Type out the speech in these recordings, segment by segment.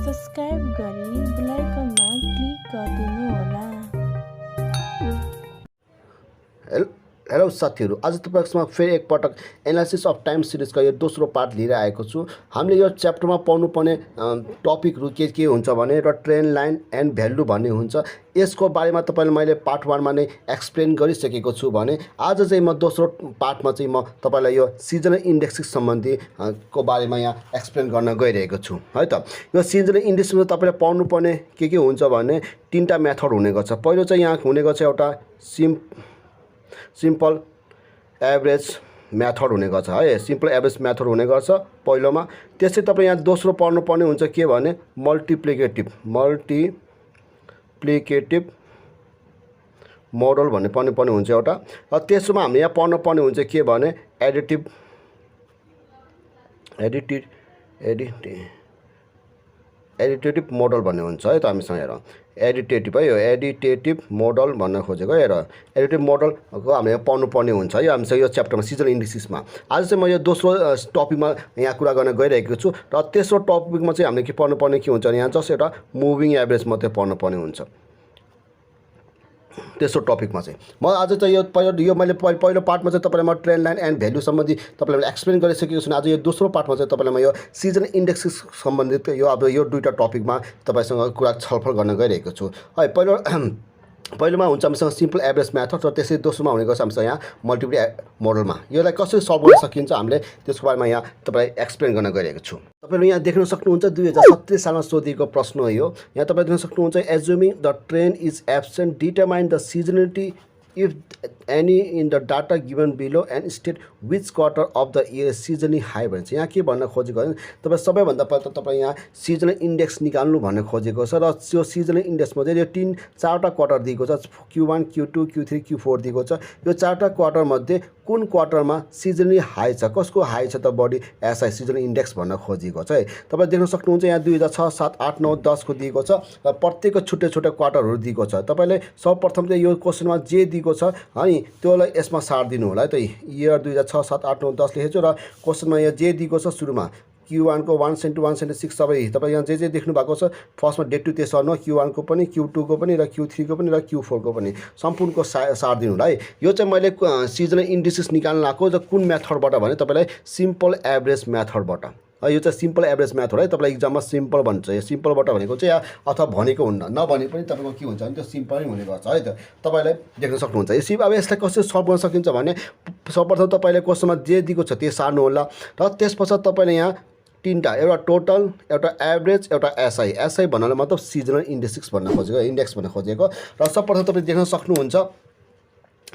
Subscribe गरी बेल आइकनमा click गरिदिनुहोला। Hello साथीहरू, आज तपाईहरुसँग फेरि एकपटक एनालिसिस अफ टाइम सिरिजको यो दोस्रो पार्ट लिएर आएको छु। हामीले यो च्याप्टरमा पाउनुपर्ने टपिकहरु के हुन्छ भने र ट्रेन्ड लाइन एन्ड भ्यालु भन्ने हुन्छ। यसको बारेमा तपाईलाई मैले पार्ट 1 मा नै एक्सप्लेन गरिसकेको छु भने आज चाहिँ म दोस्रो पार्टमा चाहिँ म तपाईलाई यो सिजनल इन्डेक्स सम्बन्धी को बारेमा यहाँ एक्सप्लेन गर्न गइरहेको छु है त। यो सिजनल इन्डेक्समा तपाईले पाउनुपर्ने के हुन्छ भने तीनटा मेथड हुने गर्छ। पहिलो चाहिँ यहाँ हुने गर्छ एउटा सिम्पल एभरेज मेथड हुने गर्छ है। सिम्पल एभरेज मेथड हुने गर्छ पहिलोमा। त्यसै तपाईँ यहाँ दोस्रो पढ्नुपर्ने हुन्छ के भने मल्टिप्लिकेटिभ मोडल भन्ने पढ्नुपर्ने हुन्छ एउटा। र त्यसमा हामीले यहाँ पढ्नुपर्ने हुन्छ के भने एडिटेटिभ मोडल भन्ने हुन्छ है त। हामीसँग हेर एडिटेटिभ है, यो एडिटेटिभ मोडल भन्न खोजेको हेर। एडिटेटिभ मोडलको हामीले पढ्नुपर्ने हुन्छ है हामीसँग यो च्याप्टरमा सिजनल इन्डेक्समा। आज चाहिँ म यो दोस्रो टपिकमा यहाँ कुरा गर्न गइरहेको छु। र तेस्रो टपिकमा चाहिँ हामीले के पढ्नुपर्ने के हुन्छ भने यहाँ जस्ट एउटा मुभिङ एभरेज मात्रै पढ्नुपर्ने हुन्छ। तेस्रो टपिकमा चाहिँ म आज चाहिँ यो मैले पहिलो पार्टमा चाहिँ तपाईलाई म ट्रेन्ड लाइन एन्ड भ्यालु सम्बन्धी तपाईलाई एक्सप्लेन गरिसकेको छु। आज यो दोस्रो पार्टमा चाहिँ तपाईलाई म यो सिजनल इन्डेक्स सम्बन्धित यो दुईटा टपिकमा तपाईसँग कुरा छलफल गर्न गइरहेको छु है। पहिलोमा हुन्छ हामीसँग सिम्पल एभरेज मेथड र त्यसै दोस्रोमा हुने गर्छ हामीसँग यहाँ मल्टिप्लिकेटिभ मोडलमा। यसलाई कसरी सल्भ गर्न सकिन्छ हामीले त्यसको बारेमा यहाँ तपाईलाई एक्सप्लेन गर्न गइरहेको छु। तपाईले यहाँ देख्न सक्नुहुन्छ 2017 सालमा सोधिएको प्रश्न हो यो। यहाँ तपाईले देख्न सक्नुहुन्छ assuming the trend is absent determine the seasonality if any in the data given below and state which quarter of the year seasonally high भन्छ। यहाँ के भन्न खोजेको भने तपाईँ सबैभन्दा पहिला त तपाईँ यहाँ सिजनल इन्डेक्स निकाल्नु भन्ने खोजेको छ। र त्यो सिजनल इन्डेक्समा चाहिँ यो चारवटा क्वार्टर दिएको छ, Q1 Q2 Q3 Q4 दिएको छ। यो चारवटा क्वार्टर मध्ये कुन क्वार्टरमा सिजनली हाई छ, कसको हाई छ त बढी एसआई सिजनल इन्डेक्स भन्न खोजेको छ है। तपाईँ देख्न सक्नुहुन्छ यहाँ 2006 7 8 9 10 को दिएको छ र प्रत्येकको छुट्टै छुट्टै क्वार्टरहरू दिएको छ। तपाईले सर्वप्रथम चाहिँ यो क्वेसनमा जे दिएको छ अनि त्यसलाई यसमा सार्दिनु होला है त। इयर 2006 7 8 9 10 लेखेको छु र क्वेसनमा यहाँ जे दिएको छ सुरुमा Q1 को 1 1 6 सबै तपाईँ यहाँ जे देख्नु भएको छ फर्स्टमा डेट टु त्यसो न Q1 को पनि Q2 को पनि र Q3 को पनि र Q4 को पनि सम्पूर्णको सार्दिनु होला है। यो चाहिँ मैले सिजनल इन्डेक्स निकाल्न आएको र कुन मेथडबाट भने तपाईलाई सिम्पल एभरेज मेथडबाट। यो चाहिँ सिम्पल एभरेज मेथड है। तपाईलाई एक्जाममा सिम्पल भन्छ। यो सिम्पलबाट भनेको चाहिँ अथवा भनेको हुन्न, नभने पनि तपाईको के हुन्छ भने त्यो सिम्पल नै हुने गर्छ है त। तपाईले देख्न सक्नुहुन्छ। अब यसलाई कसरी सल्भ गर्न सकिन्छ भने सर्वप्रथम तपाईले क्वेसनमा जे दिएको छ त्यो सार्नु होला र त्यसपछि तपाईले यहाँ तीनटा एउटा टोटल एउटा एभरेज एउटा एसआई भन्नाले मतलब सिजनल इन्डेक्स भन्न खोजेको र सर्वप्रथम तपाईले देख्न सक्नुहुन्छ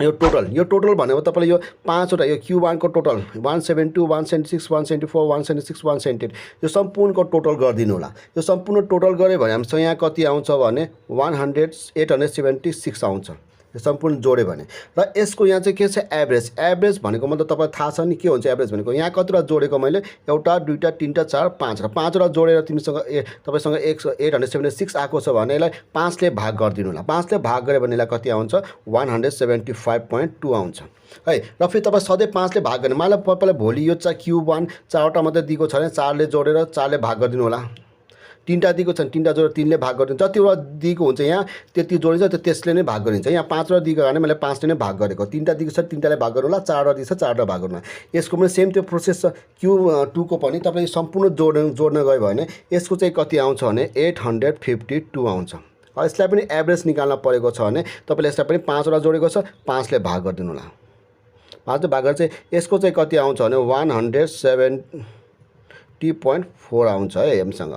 यो टोटल भनेको तपाईले यो पाँचवटा यो Q1 को टोटल 172 176 174 176 178 यो सम्पूर्णको टोटल गरिदिनु होला। यो सम्पूर्ण टोटल गरे भने हामीसँग यहाँ कति आउँछ भने 876 आउँछ। यो सम्पूर्ण जोड्यो भने र यसको यहाँ चाहिँ के छ एभरेज भनेको मतलब तपाईलाई थाहा छ नि के हुन्छ एभरेज भनेको। यहाँ कतिवटा जोडेको मैले एउटा दुईटा तीनटा चार पाँच र पाँचवटा जोडेर तिमीसँग तपाईसँग 876 आएको छ भने यसलाई 5 ले भाग गरिदिनु होला। 5 ले भाग गरे भने यसलाई कति आउँछ 175.2 आउँछ है। र फेरि तपाईँ सधैँ 5 ले भाग गर्ने मलाई पहिला भोलि यो चाहिँ Q1 चारवटा मात्रै दिएको छ भने 4 ले जोडेर 4 ले भाग गरिदिनु होला। तीनटा दिएको छ भने तीनटा जोडेर 3 ले भाग गरिदिन्छ। जतिवटा दिएको हुन्छ यहाँ त्यति जोडिन्छ त्यसले नै भाग गरिन्छ। यहाँ 5 दिएको कारण मैले 5 ले नै भाग गरेको। तीनटा दिएको छ 3टाले भाग गर्नु होला, 4 दिएको छ 4 भाग गर्नु होला। यसको पनि सेम त्यो प्रोसेस छ। Q2 को पनि तपाईँ सम्पूर्ण जोड्न गयो भने यसको चाहिँ कति आउँछ भने 852 आउँछ। यसलाई पनि एभरेज निकाल्न परेको छ भने तपाईले यसलाई पनि 5वटा जोडेको छ 5 ले भाग गरिदिनु होला। 5 ले भाग गरेर चाहिँ यसको चाहिँ कति आउँछ भने 170.4 आउँछ है हामीसँग।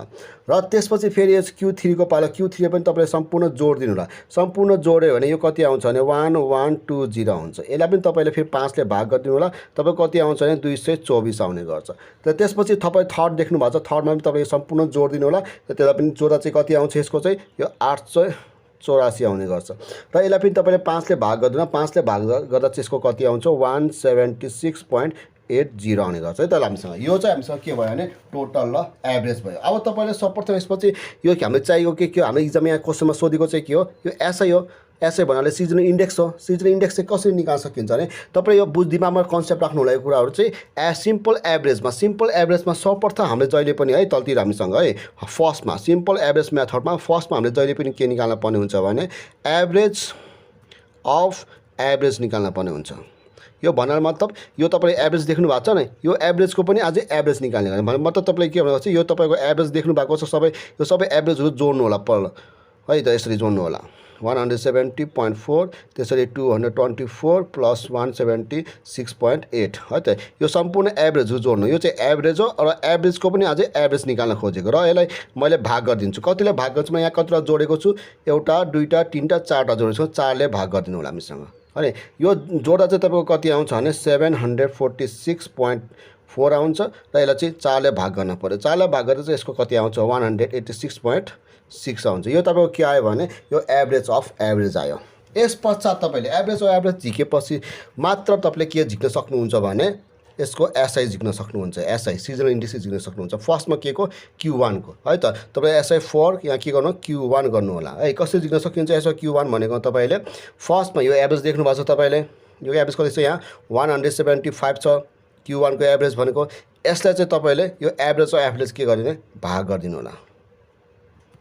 र त्यसपछि फेरि यस Q3 को पालो Q3 पनि तपाईले सम्पूर्ण जोड्दिनु होला। सम्पूर्ण जोड्यो भने यो कति आउँछ भने 1120 आउँछ। यसलाई पनि तपाईले फेरि 5 ले भाग गरिदिनु होला। तपाईको कति आउँछ भने 224 आउने गर्छ। र त्यसपछि तपाईँ थर्ड देख्नु भएको छ। थर्डमा पनि तपाईले सम्पूर्ण जोड्दिनु होला। र त्यसलाई पनि जोड्दा चाहिँ कति आउँछ यसको चाहिँ यो 884 आउने गर्छ। र यसलाई पनि तपाईले 5 ले भाग गर्दिनु। 5 ले भाग गर्दा चाहिँ यसको कति आउँछ 176.2 0.80 आउने गर्छ है त हामीसँग। यो चाहिँ हामीसँग के भयो भने टोटल र एभरेज भयो। अब तपाईँले सर्वप्रथम यसपछि यो हामीले चाहिएको के हो, हाम्रो इक्जाम यहाँ क्वेसनमा सोधेको चाहिँ के हो, यो एसआई हो। एसआई भन्नाले सिजनल इन्डेक्स हो। सिजनल इन्डेक्स चाहिँ कसरी निकाल्न सकिन्छ भने तपाईँ यो दिमागमा कन्सेप्ट राख्नु होला। यो कुराहरू चाहिँ सिम्पल एभरेजमा सर्वप्रथम हामीले जहिले पनि है तलतिर हामीसँग है फर्स्टमा सिम्पल एभरेज मेथडमा फर्स्टमा हामीले जहिले पनि के निकाल्न पर्ने हुन्छ भने एभरेज अफ एभरेज निकाल्न पर्ने हुन्छ। यो भन्नाले मतलब यो तपाईँले एभरेज देख्नु भएको छ नि, यो एभरेजको पनि अझै एभरेज निकाल्ने मतलब तपाईँले के भन्नु यो तपाईँको एभरेज देख्नु भएको छ सबै, यो सबै एभरेजहरू जोड्नु होला पहिला है त। यसरी जोड्नु होला 170.4 त्यसरी 224 प्लस 176.8 है त। यो सम्पूर्ण एभरेजहरू जोड्नु, यो चाहिँ एभरेज हो र एभरेजको पनि अझै एभरेज निकाल्न खोजेको र यसलाई मैले भाग गरिदिन्छु। कतिले भाग गर्छु म यहाँ कतिवटा जोडेको छु, एउटा दुईवटा तिनवटा चारवटा जोडेको छु, 4ले भाग गरिदिनु होला हामीसँग। अनि यो जोड्दा चाहिँ तपाईँको कति आउँछ भने 746.4 आउँछ र यसलाई चाहिँ 4ले भाग गर्न पऱ्यो। 4ले भाग गरेर चाहिँ यसको कति आउँछ 186.6 आउँछ। यो तपाईँको के आयो भने यो एभरेज अफ एभरेज आयो। यस पश्चात तपाईँले एभरेज अफ एभरेज झिकेपछि मात्र तपाईँले के झिक्न सक्नुहुन्छ भने यसको एसआई झिक्न सक्नुहुन्छ। एसआई सिजनल इन्डेक्स झिक्न सक्नुहुन्छ। फर्स्टमा के को Q1 को है त। तपाईँ एसआई 4 यहाँ के गर्नु Q1 गर्नु होला है। कसरी झिक्न सकिन्छ यसो Q1 भनेको तपाईँले फर्स्टमा यो एभरेज देख्नु भएको छ तपाईँले, यो एभरेज कति छ यहाँ 175 छ Q1 को एभरेज भनेको। यसलाई चाहिँ तपाईँले यो एभरेज अफ एभरेज के गरिदिने भाग गरिदिनु होला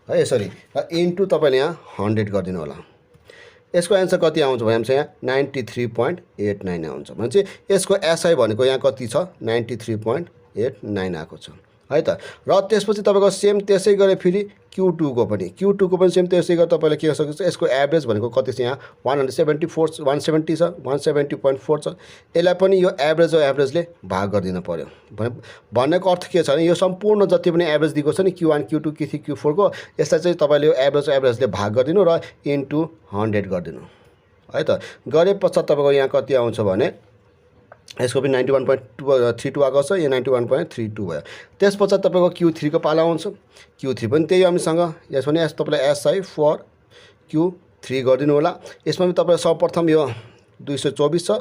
है यसरी र इन्टु तपाईँले यहाँ 100 गरिदिनु होला। यसको एन्सर कति आउँछ भने हामीसँग यहाँ 93.89 आउँछ भने चाहिँ यसको एसआई भनेको यहाँ कति छ 93.89 आएको छ है त। र त्यसपछि तपाईँको सेम त्यसै गरे फेरि Q2 को पनि सेम त्यसै गरी तपाईँले के गर्न सक्नुहुन्छ। यसको एभरेज भनेको कति छ यहाँ 170 छ 170.4 छ। यसलाई पनि यो एभरेज एभरेजले भाग गरिदिनु पऱ्यो। भन्नेको अर्थ के छ भने यो सम्पूर्ण जति पनि एभरेज दिएको छ नि Q1 Q2 Q3 Q4 को यसलाई चाहिँ तपाईँले यो एभरेजले भाग गरिदिनु र इन्टु 100 गरिदिनु है त। गरे पश्चात तपाईँको यहाँ कति आउँछ भने यसको पनि 91.32 आएको छ, यो 91.32 भयो। त्यस पश्चात तपाईँको Q3 को पाला आउँछ। Q3 पनि त्यही हामीसँग। यसमा पनि तपाईँलाई एसआई फर Q3 गरिदिनु होला। यसमा पनि तपाईँले सर्वप्रथम यो 224 छ,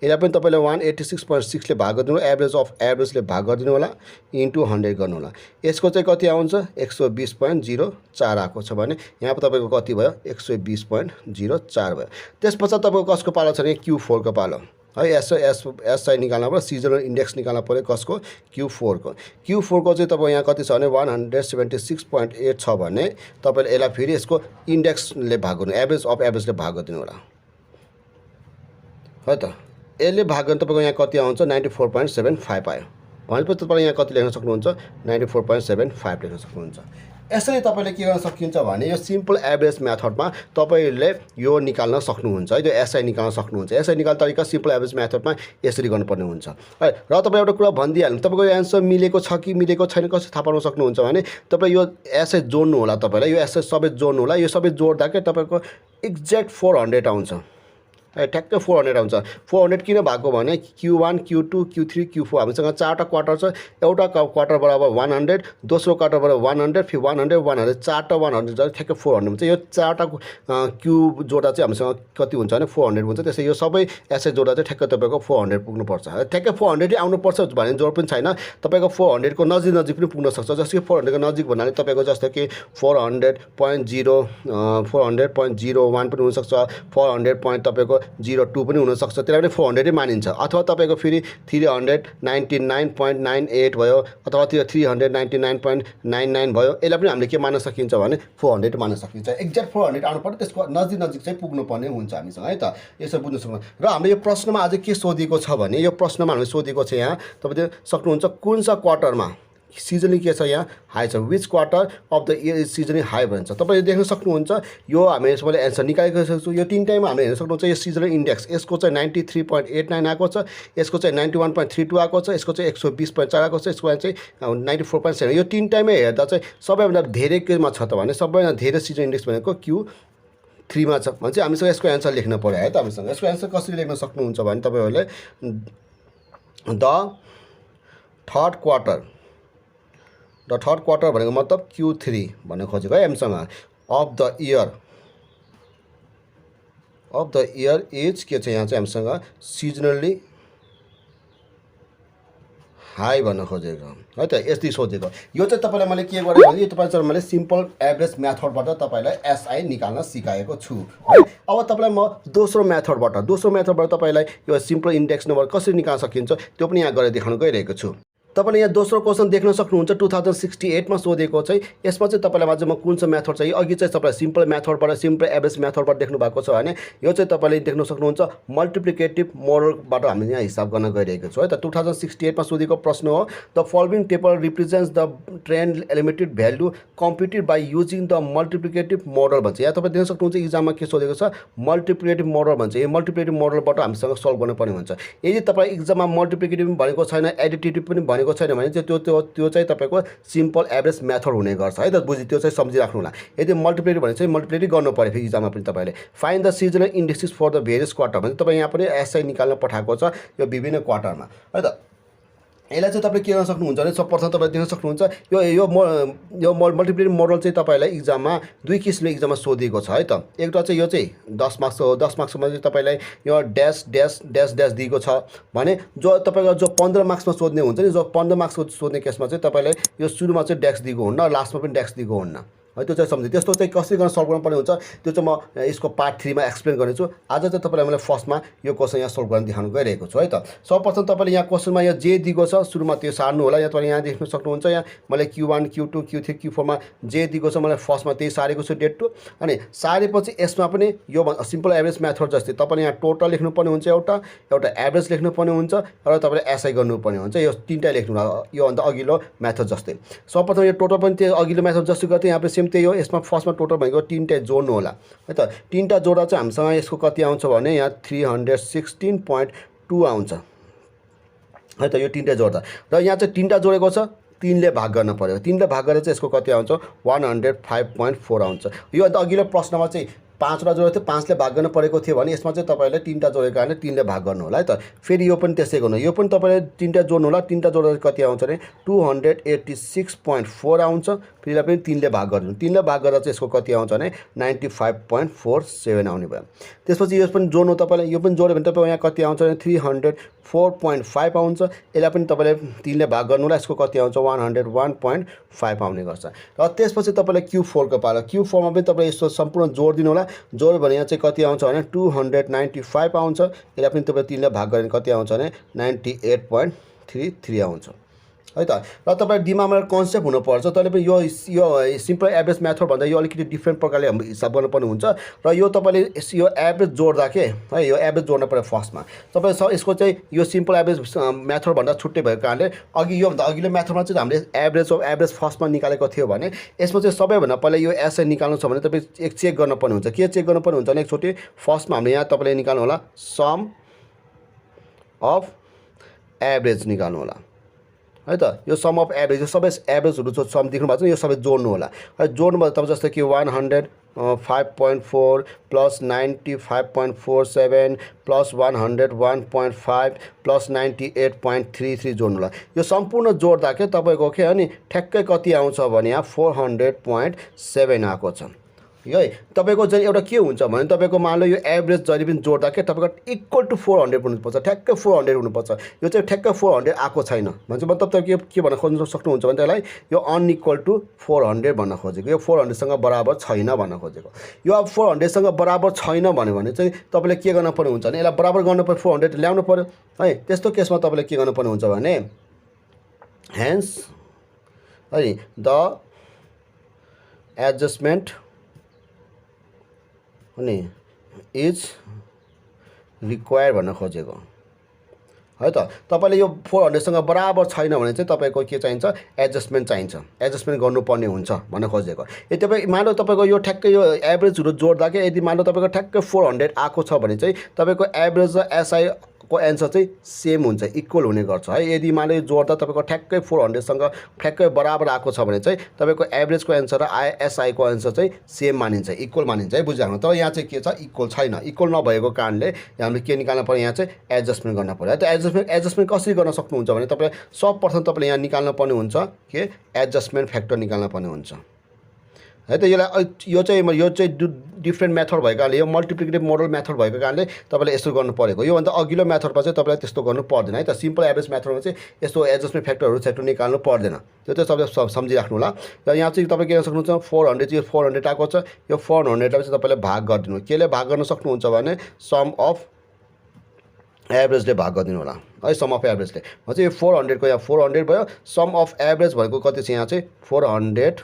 यसलाई पनि तपाईँले 186.6 ले भाग गरिदिनु, एभरेज अफ एभरेजले भाग गरिदिनु होला इन्टु 100 गर्नु होला। यसको चाहिँ कति आउँछ 120.04 आएको छ भने यहाँ तपाईँको कति भयो 120.04 भयो। त्यस पश्चात तपाईँको कसको पालो छ भने Q4 को पालो है। एसआई निकाल्नु पर्यो, सिजनल इन्डेक्स निकाल्नु पऱ्यो कसको Q4 को। Q4 को चाहिँ तपाईँ यहाँ कति छ भने 176.8 छ भने तपाईँले यसलाई फेरि यसको इन्डेक्सले भाग गर्नु, एभरेज अफ एभरेजले भाग गरिदिनु होला है त। यसले भाग गर्नु तपाईँको यहाँ कति आउँछ 94.75 आयो भनेपछि तपाईँले यहाँ कति लेख्न सक्नुहुन्छ 94.75 लेख्न सक्नुहुन्छ। यसरी तपाईँले के गर्न सकिन्छ भने यो सिम्पल एभरेज मेथडमा तपाईँले यो निकाल्न सक्नुहुन्छ है, त्यो एसआई निकाल्न सक्नुहुन्छ। एसआई निकाल्ने तरिका सिम्पल एभरेज मेथडमा यसरी गर्नुपर्ने हुन्छ है। र तपाईँ एउटा कुरा भनिदिइहाल्नु, तपाईँको एन्सर मिलेको छ कि मिलेको छैन कसरी थाहा पाउन सक्नुहुन्छ भने तपाईँ यो एसआई जोड्नु होला। तपाईँलाई यो एसआई सबै जोड्नु होला। यो सबै जोड्दाकै तपाईँको एक्ज्याक्ट 400 आउँछ है, ठ्याक्कै 400 आउँछ। 400 किन भएको भने Q1 Q2 Q3 Q4 हामीसँग 4वटा क्वार्टर छ। एउटा क्वार्टर बराबर 100, दोस्रो क्वार्टर बराबर 100, फेरि 100 100 4टा 100 जति ठ्याक्कै 400 हुन्छ। यो 4टा Q जोड्दा चाहिँ हामीसँग कति हुन्छ भने 400 हुन्छ। त्यसै यो सबै एसआई जोड्दा चाहिँ ठ्याक्कै तपाईँको 400 पुग्नुपर्छ। ठ्याक्कै 400 आउनुपर्छ भन्ने जोड पनि छैन। तपाईँको 400 को नजिक पनि पुग्न सक्छ। जस्तै 400 को नजिक भन्नाले तपाईँको जस्तो कि 400.01 पनि हुनसक्छ, 400 तपाईँको 02 पनि हुनसक्छ, त्यसलाई पनि 400 मानिन्छ। अथवा तपाईँको फेरि 399.98 भयो अथवा 399.99 भयो, यसलाई पनि हामीले के मान्न सकिन्छ भने 400 मान्न सकिन्छ। एक्ज्याक्ट 400 आउनु पर्यो, त्यसको नजिक चाहिँ पुग्नुपर्ने हुन्छ हामीसँग है त। यसो बुझ्नु सक्नु। र हामीले यो प्रश्नमा आज के सोधेको छ भने यो प्रश्नमा हामीले सोधेको छ यहाँ तपाईँले सक्नुहुन्छ कुन सा क्वार्टरमा सिजनली के छ यहाँ हाई छ, which quarter of the year is seasonally high भन्छ। तपाईँले देख्न सक्नुहुन्छ। यो हामी यसले एन्सर निकालेको सक्छु। यो 3 टाइममा हामीले हेर्न सक्नुहुन्छ। यो सिजनल इन्डेक्स यसको चाहिँ 93.89 आएको छ, यसको चाहिँ 91.32 आएको छ, यसको चाहिँ 120.4 आएको छ, यसको चाहिँ 94.7। यो 3 टाइममै हेर्दा चाहिँ सबैभन्दा धेरै केमा छ त भने सबैभन्दा धेरै सिजनल इन्डेक्स भनेको Q3 मा छ भने चाहिँ हामीसँग यसको एन्सर लेख्न पर्यो है त। हामीसँग यसको एन्सर कसरी लेख्न सक्नुहुन्छ भने तपाईँहरूले द थर्ड क्वार्टर भनेको मतलब Q3 भन्न खोजेको है हामीसँग अफ द इयर इज के छ यहाँ चाहिँ हामीसँग सिजनली हाई भन्न खोजेको है त यस्तै सोचेको यो चाहिँ तपाईँलाई मैले के गरेँ भने यो तपाईँलाई मैले सिम्पल एभरेज मेथडबाट तपाईँलाई एसआई निकाल्न सिकाएको छु है अब तपाईँलाई म दोस्रो मेथडबाट तपाईँलाई यो सिम्पल इन्डेक्स नम्बर कसरी निकाल्न सकिन्छ त्यो पनि यहाँ गरेर देखाउन गइरहेको छु तपाईँले यहाँ दोस्रो क्वेसन देख्न सक्नुहुन्छ 2068 मा सोधेको चाहिँ यसमा चाहिँ तपाईँलाई अझै म कुन चाहिँ मेथड चाहिँ अघि चाहिँ तपाईँलाई सिम्पल मेथडबाट सिम्पल एभरेज मेथडबाट देख्नु भएको छ भने यो चाहिँ तपाईँले देख्न सक्नुहुन्छ मल्टिप्लिकेटिभ मोडलबाट हामीले यहाँ हिसाब गर्न गइरहेको छु है त 2068 मा सोधेको प्रश्न हो the following table represents the trend eliminated value computed by using the multiplicative model भन्छ यहाँ तपाईँ देख्न सक्नुहुन्छ इक्जाममा के सोधेको छ मल्टिप्लिकेटिभ मोडल भन्छ यो मल्टिप्लिकेटिभ मोडलबाट हामीसँग सल्भ गर्नुपर्ने हुन्छ यदि तपाईँ इक्जाममा मल्टिप्लिकेटिभ भनेको छैन एडिटिभ पनि भनेको छैन भने चाहिँ त्यो चाहिँ तपाईको सिम्पल एभरेज मेथड हुने गर्छ है त बुझि त्यो चाहिँ सम्झिराख्नु होला यदि मल्टिप्लिकेटिभ भने चाहिँ मल्टिप्लिकेटिभ गर्नु पर्यो फेरि इक्जाममा पनि तपाईँले find the seasonal indexes for the various quarter भने तपाईँ यहाँ पनि एसआई निकाल्न पठाएको छ यो विभिन्न क्वार्टरमा है त यसलाई चाहिँ तपाईले के गर्न सक्नुहुन्छ भने सर्वप्रथम तपाईले दिन सक्नुहुन्छ यो मल्टिप्लिकेटिभ मोडल चाहिँ तपाईलाई इक्जाममा दुई किसिमले इक्जाममा सोधिएको छ है त एउटा चाहिँ यो चाहिँ 10 मार्क्स हो 10 मार्क्समा चाहिँ तपाईलाई यो ड्यास ड्यास ड्यास ड्यास दिएको छ भने जो तपाईको जो 15 मार्क्समा सोध्ने हुन्छ नि जो 15 मार्क्सको सोध्ने केसमा चाहिँ तपाईलाई यो सुरुमा चाहिँ ड्याक्स दिएको हुन्न लास्टमा पनि ड्याक्स दिएको हुन्न है त्यो चाहिँ सम्झिनु त्यस्तो चाहिँ कसरी गर्न सल्भ गर्नुपर्ने हुन्छ त्यो चाहिँ म यसको पार्ट 3 मा एक्सप्लेन गर्नेछु आज चाहिँ तपाईलाई मैले फर्स्टमा यो क्वेसन यहाँ सल्भ गर्न देखाउन गइरहेको छु है त सर्वप्रथम तपाईले यहाँ क्वेसनमा यहाँ जे दिएको छ सुरुमा त्यो सार्नु होला यहाँ तपाईले यहाँ देख्न सक्नुहुन्छ यहाँ मैले Q1 Q2 Q3 Q4 मा जे दिएको छ मलाई फर्स्टमा त्यही सारेको छु डेट टु अनि सारेपछि यसमा पनि यो सिम्पल एभरेज मेथड जस्तै तपाईले यहाँ टोटल लेख्नुपर्ने हुन्छ एउटा एभरेज लेख्नुपर्ने हुन्छ र तपाईले एसआई गर्नुपर्ने हुन्छ यो तीनटा लेख्नु होला यो अन्त अघिल्लो मेथड जस्तै सर्वप्रथम यो टोटल पनि त्यो अघिल्लो मेथड जस्तै गर्दै यहाँ पनि त्यही हो यसमा फर्स्टमा टोटल भनेको तीनटा जोड्नु होला है त तीनटा जोड्दा चाहिँ हामीसँग यसको कति आउँछ भने यहाँ 316.2 आउँछ है त यो तीनटा जोड्दा र यहाँ चाहिँ तीनटा जोडेको छ 3 ले भाग गर्न पर्यो 3 ले भाग गरेर चाहिँ यसको कति आउँछ 105.4 आउँछ यो अन्त अघिल्लो प्रश्नमा चाहिँ 5 वटा जोडेको थियो 5 ले भाग गर्न परेको थियो भने यसमा चाहिँ तपाईले 3टा जोडेको कारणले 3 ले भाग गर्नु होला है त फेरि यो पनि त्यसै गर्नु यो पनि तपाईले 3टा जोड्नु होला 3टा जोड्दा कति आउँछ भने 286.4 आउँछ फेरि पनि 3 ले भाग गर्नु 3 ले भाग गर्दा चाहिँ यसको कति आउँछ भने 95.47 आउने भयो त्यसपछि यो पनि जोड्नु तपाईले यो पनि जोड्यो भने तपाईको यहाँ कति आउँछ भने 304.5 आउँछ यसलाई पनि तपाईले 3 ले भाग गर्नु होला यसको कति आउँछ 101.5 आउने गर्छ र त्यसपछि तपाईले Q4 को पालो Q4 मा पनि तपाईले यसको सम्पूर्ण जोड दिनु होला जोड भने यहाँ चाहिँ कति आउँछ भने 295 आउँछ यसलाई पनि तपाईले 3 ले भाग गरे कति आउँछ भने 98.33 आउँछ है त र तपाईँ दिमागमा कन्सेप्ट हुनुपर्छ तैले पनि यो सिम्पल एभरेज मेथड भन्दा यो अलिकति डिफ्रेन्ट प्रकारले हिसाब गर्नुपर्ने हुन्छ र यो तपाईले यो एभरेज जोड्दा के है यो एभरेज जोड्न पर्यो फर्स्टमा तपाईँ यसको चाहिँ यो सिम्पल एभरेज मेथड भन्दा छुट्टै भएको कारणले अघि यो भन्दा अघिल्लो मेथडमा चाहिँ हामीले एभरेज फर्स्टमा निकालेको थियो भने यसमा चाहिँ सबैभन्दा पहिला यो एसआई निकाल्नु छ भने तपाईँ एक चेक गर्नुपर्ने हुन्छ के चेक गर्नुपर्ने हुन्छ भने एकचोटि फर्स्टमा हामीले यहाँ तपाईले निकाल्नु होला सम अफ एभरेज निकाल्नु होला है त यो सम अफ एभरेज यो सबै एभरेजहरु जो सम देख्नु भएको छ यो सबै जोड्नु होला है जोड्नु भयो तब जस्तो कि 105.4 प्लस 95.47 प्लस 101.5 प्लस 98.33 जोड्नु होला यो सम्पूर्ण जोड्दा के तपाईको के अनि ठ्याक्कै कति आउँछ भने यहाँ 400.7 आएको छ है तपाईको चाहिँ एउटा के हुन्छ भने तपाईको मान लो यो एभरेज जहिले पनि जोड्दा के तपाईको इक्वल टु 400 हुनुपर्छ ठ्याक्कै 400 हुनुपर्छ यो चाहिँ ठ्याक्कै 400 आएको छैन भन्छ मतलब तपाईँ के भन्न खोज्न सक्नुहुन्छ भने त्यसलाई यो अनइक्वल टु 400 भन्न खोजेको यो 400 सँग बराबर छैन भन्न खोजेको यो अब 400 सँग बराबर छैन भन्यो भने चाहिँ तपाईले के गर्न पर्ने हुन्छ भने यसलाई बराबर गर्न पर्यो 400 ल्याउनु पर्यो है त्यस्तो केसमा तपाईले के गर्न पर्ने हुन्छ भने हेन्स है द एडजस्टमेन्ट अनि इज रिक्वायर्ड भन्न खोजेको है त तपाईले यो 400 सँग बराबर छैन भने चाहिँ तपाईको के चाहिन्छ एडजस्टमेन्ट चाहिन्छ एडजस्टमेन्ट गर्नुपर्ने हुन्छ भन्न खोजेको यदि तपाई मान लो तपाईको यो ठ्याक्कै यो एभरेजहरु जोड्दा के यदि मान लो तपाईको ठ्याक्कै 400 आको छ भने चाहिँ तपाईको एभरेज र एसआई को एन्सर चाहिँ सेम हुन्छ इक्वल हुने गर्छ है यदि मान लो जोड्दा तपाईको ठ्याक्कै 400 सँग ठ्याक्कै बराबर आको छ भने चाहिँ तपाईको एभरेज को एन्सर र एसआई को एन्सर चाहिँ सेम मानिन्छ इक्वल मानिन्छ है बुझ्नु तर यहाँ चाहिँ के छ इक्वल छैन इक्वल नभएको कारणले हामीले के निकाल्न पर्यो यहाँ चाहिँ एडजस्टमेन्ट गर्न पर्यो त एडजस्टमेन्ट कसरी गर्न सक्नुहुन्छ भने तपाईले सर्वप्रथम तपाईले यहाँ निकाल्न पर्ने हुन्छ के एडजस्टमेन्ट फ्याक्टर निकाल्न पर्ने हुन्छ है त यो चाहिँ डिफ्रेन्ट मेथड भएको कारणले यो मल्टिप्लिकेटिभ मोडल मेथड भएको कारणले तपाईँले यस्तो गर्नु परेको योभन्दा अघिल्लो मेथडमा चाहिँ तपाईँलाई त्यस्तो गर्नु पर्दैन है त सिम्पल एभरेज मेथडमा चाहिँ यस्तो एडजस्टमेन्ट फ्याक्टरहरू सेट निकाल्नु पर्दैन त्यो चाहिँ तपाईँले सम्झिराख्नु होला र यहाँ चाहिँ तपाईँ के गर्न सक्नुहुन्छ 400 यो 400 आएको छ यो 400लाई चाहिँ तपाईँले भाग गरिदिनु केले भाग गर्न सक्नुहुन्छ भने सम अफ एभरेजले भाग गरिदिनु होला है सम अफ एभरेजले म चाहिँ यो 400 को यहाँ 400 भयो सम अफ एभरेज भनेको कति छ यहाँ चाहिँ 400.7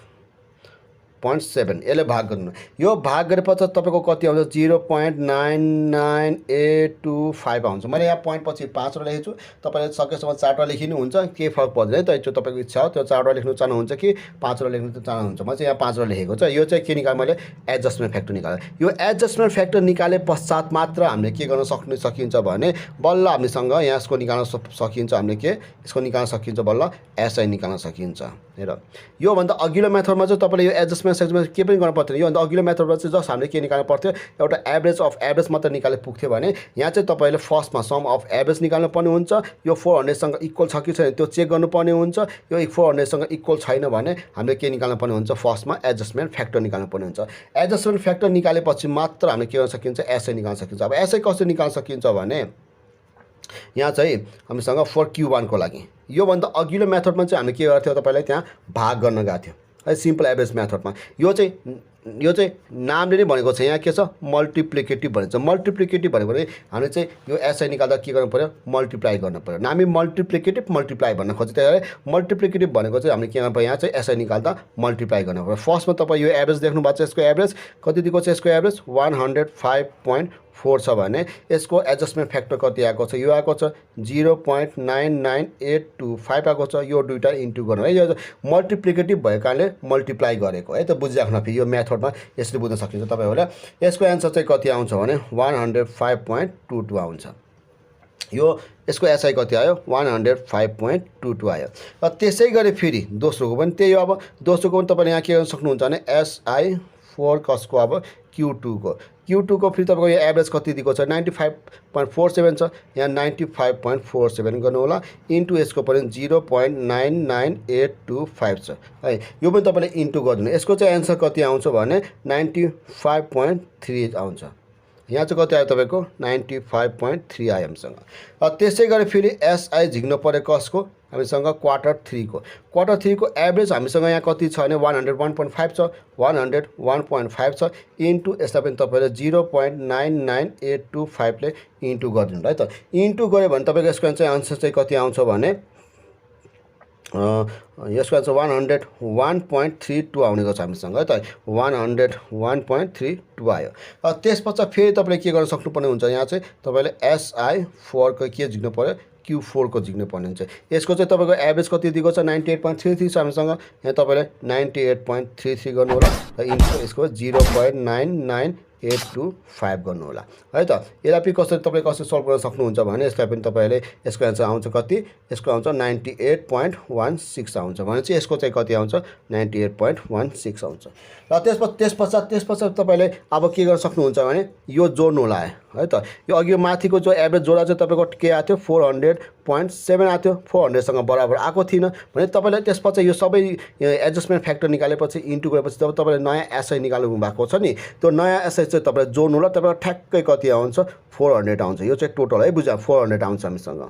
यसले भाग गर्नु यो भाग गरेपछि तपाईँको कति आउँछ 0.99825 आउँछ मैले यहाँ पोइन्ट पछि 5 वटा लेखेको छु तपाईँले सकेसम्म 4 वटा लेखिनु हुन्छ केही फरक पर्दैन है त त्यो तपाईँको इच्छा हो त्यो 4 वटा लेख्नु चाहनुहुन्छ कि 5 वटा लेख्नु चाहनुहुन्छ म चाहिँ यहाँ 5 वटा लेखेको छ यो चाहिँ के निकाल्नु मैले एडजस्टमेन्ट फ्याक्टर निकालेँ यो एडजस्टमेन्ट फ्याक्टर निकाले पश्चात मात्र हामीले के गर्न सकिन्छ भने बल्ल हामीसँग यहाँ यसको निकाल्न सकिन्छ हामीले के यसको निकाल्न सकिन्छ बल्ल एसआई निकाल्न सकिन्छ हेर योभन्दा अघिल्लो मेथडमा चाहिँ तपाईँले यो एडजस्टमेन्ट सेक्सनमा के पनि गर्नु पर्दैन योभन्दा अघिल्लो मेथडमा चाहिँ जस्ट हामीले के निकाल्नु पर्थ्यो एउटा एभरेज अफ एभरेज मात्र निकाले पुग्थ्यो भने यहाँ चाहिँ तपाईँले फर्स्टमा सम अफ एभरेज निकाल्नु पर्ने हुन्छ यो 400सँग इक्वल छ कि छैन त्यो चेक गर्नुपर्ने हुन्छ यो 400सँग इक्वल छैन भने हामीले के निकाल्नु पर्ने हुन्छ फर्स्टमा एडजस्टमेन्ट फ्याक्टर निकाल्नु पर्ने हुन्छ एडजस्टमेन्ट फ्याक्टर निकालेपछि मात्र हामीले के गर्न सकिन्छ एसआई निकाल्न सकिन्छ अब एसआई कसरी निकाल्न सकिन्छ भने यहाँ चाहिँ हामीसँग फर Q1 को लागि योभन्दा अघिल्लो मेथडमा चाहिँ हामीले के गर्थ्यौँ तपाईँलाई त्यहाँ भाग गर्न गएको थियो है सिम्पल एभरेज मेथडमा यो चाहिँ नामले नै भनेको छ यहाँ के छ मल्टिप्लिकेटिभ भनिन्छ मल्टिप्लिकेटिभ भनेको चाहिँ हामीले चाहिँ यो एसआई निकाल्दा के गर्नु पर्यो मल्टिप्लाई गर्नु पर्यो नामी मल्टिप्लिकेटिभ मल्टिप्लाई भन्न खोज्छ त्यही भएर मल्टिप्लिकेटिभ भनेको चाहिँ हामीले के गर्नु पर्यो यहाँ चाहिँ एसआई निकाल्दा मल्टिप्लाई गर्नु पर्यो फर्स्टमा तपाईँ यो एभरेज देख्नु भएको छ यसको एभरेज कति दिएको छ यसको एभरेज 105.4 छ भने यसको एडजस्टमेन्ट फ्याक्टर कति आएको छ यो आएको छ 0.99825 आएको छ यो दुईटा इन्टु गर्नु है यो मल्टिप्लिकेटिभ भएको कारणले मल्टिप्लाई गरेको है त बुझिराख्नु फेरि यो मेथडमा यसरी बुझ्न सकिन्छ तपाईँहरूले यसको एन्सर चाहिँ कति आउँछ भने 105.22 आउँछ यो यसको एसआई कति आयो 105.22 आयो र त्यसै गरी फेरि दोस्रोको पनि त्यही हो अब दोस्रोको पनि तपाईँले यहाँ के गर्न सक्नुहुन्छ भने एसआई 4 कसको अब Q2 को फेरि तपाईँको यहाँ एभरेज कति दिएको छ 95.47 छ यहाँ 95.47 गर्नु होला इन्टु यसको पनि 0.99825 छ है यो पनि तपाईँले इन्टु गरिदिनु यसको चाहिँ एन्सर कति आउँछ भने 95.3 आउँछ यहाँ चाहिँ कति आयो तपाईँको 95.3 आयो हामीसँग त्यसै गरी फेरि एसआई झिक्नु पऱ्यो कसको हामीसँग क्वार्टर 3 को एभरेज हामीसँग यहाँ कति छ भने 101.5 छ 101.5 छ इन्टु यसलाई पनि तपाईँले 0.99825 ले इन्टु गरिदिनु है त इन्टु गऱ्यो भने तपाईँको यसको चाहिँ आन्सर चाहिँ कति आउँछ भने यसको आन्सर 101.32 आउनेको छ हामीसँग है त 101.32 आयो त्यसपछि फेरि तपाईँले के गर्न सक्नुपर्ने हुन्छ यहाँ चाहिँ तपाईँले एसआई 4 को के झिक्नु पऱ्यो Q4 को झिक्नु पर्ने हुन्छ यसको चाहिँ तपाईँको एभरेज कति दिएको छ 98.33 छ हामीसँग यहाँ तपाईँले 98.33 गर्नु होला र यसको 0.99825 गर्नु होला है त यसलाई पनि कसरी सल्भ गर्न सक्नुहुन्छ भने यसलाई पनि तपाईँले यसको एन्सर आउँछ कति यसको आउँछ 98.16 आउँछ भने चाहिँ यसको चाहिँ कति आउँछ 98.16 आउँछ र त्यसपश्चात तपाईँले अब के गर्न सक्नुहुन्छ भने यो जोड्नु होला है त यो अघि माथिको जो एभरेज जोडा चाहिँ तपाईँको के आएको थियो 400.7 आएको थियो 400सँग बराबर आएको थिएन भने तपाईँले त्यसपछि यो सबै एडजस्टमेन्ट फ्याक्टर निकालेपछि इन्टु गरेपछि जब तपाईँले नयाँ एसआई निकाल्नु भएको छ नि त्यो नयाँ एसआई चाहिँ तपाईँले जोड्नु होला तपाईँको ठ्याक्कै कति आउँछ 400 आउँछ यो चाहिँ टोटल है बुझ्यो 400 आउँछ हामीसँग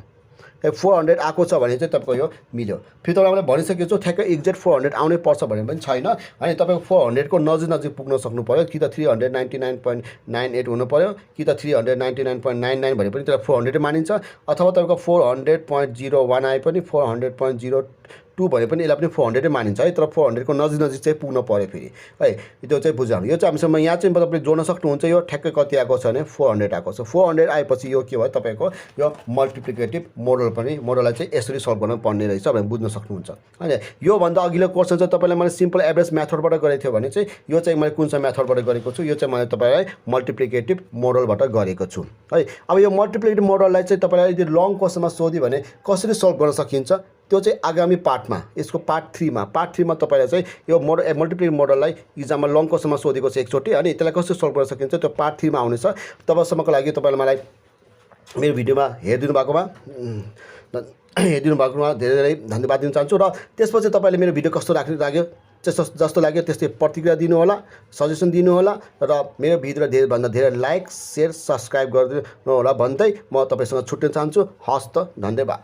400 आएको छ भने चाहिँ तपाईँको यो मिल्यो फेरि तपाईँले भनिसकेको छु ठ्याक्कै एक्ज्याक्ट 400 आउनै पर्छ भन्ने पनि छैन अनि तपाईँको 400 को नजिक पुग्न सक्नु पर्यो कि त 399.98 हुनु पर्यो कि त 399.99 भने पनि त्यसलाई 400 मानिन्छ अथवा तपाईँको 400.01 आए पनि 400.02 भने पनि यसलाई पनि 400 मानिन्छ है तर 400 को नजिक चाहिँ पुग्न पर्यो फेरि है त्यो चाहिँ बुझाउनु यो चाहिँ हामीसँग यहाँ चाहिँ तपाईँले जोड्न सक्नुहुन्छ यो ठ्याक्कै कति आएको छ भने 400 आएको छ 400 आएपछि यो के भयो तपाईँको यो मल्टिप्लिकेटिभ मोडललाई चाहिँ यसरी सल्भ गर्न पर्ने रहेछ भनेर बुझ्न सक्नुहुन्छ होइन योभन्दा अघिल्लो क्वेसन चाहिँ तपाईँलाई मैले सिम्पल एभरेज मेथडबाट गरेको थियो भने चाहिँ यो चाहिँ मैले कुन चाहिँ मेथडबाट गरेको छु यो चाहिँ मैले तपाईँलाई मल्टिप्लिकेटिभ मोडलबाट गरेको छु है अब यो मल्टिप्लिकेटिभ मोडललाई चाहिँ तपाईँलाई यदि लङ क्वेसनमा सोध्यो भने कसरी सल्भ गर्न सकिन्छ त्यो चाहिँ आगामी पार्टमा यसको पार्ट 3 मा तपाईँलाई चाहिँ यो मल्टिप्लिकेटिभ मोडललाई इक्जाममा लङ क्वेसनमा सोधेको छ एकचोटि अनि त्यसलाई कसरी सल्भ गर्न सकिन्छ त्यो पार्ट 3 मा आउनेछ तबसम्मको लागि तपाईँले मलाई मेरो भिडियोमा हेरिदिनु भएकोमा धेरै धेरै धन्यवाद दिन चाहन्छु र त्यसपछि तपाईँले मेरो भिडियो कस्तो लाग्यो जस्तो लाग्यो त्यस्तै प्रतिक्रिया दिनुहोला, सजेसन दिनुहोला र मेरो भिडियोलाई धेरैभन्दा धेरै लाइक, सेयर, सब्सक्राइब गरिदिनु होला भन्दै म तपाईँसँग छुट्टिन चाहन्छु। हस् त, धन्यवाद।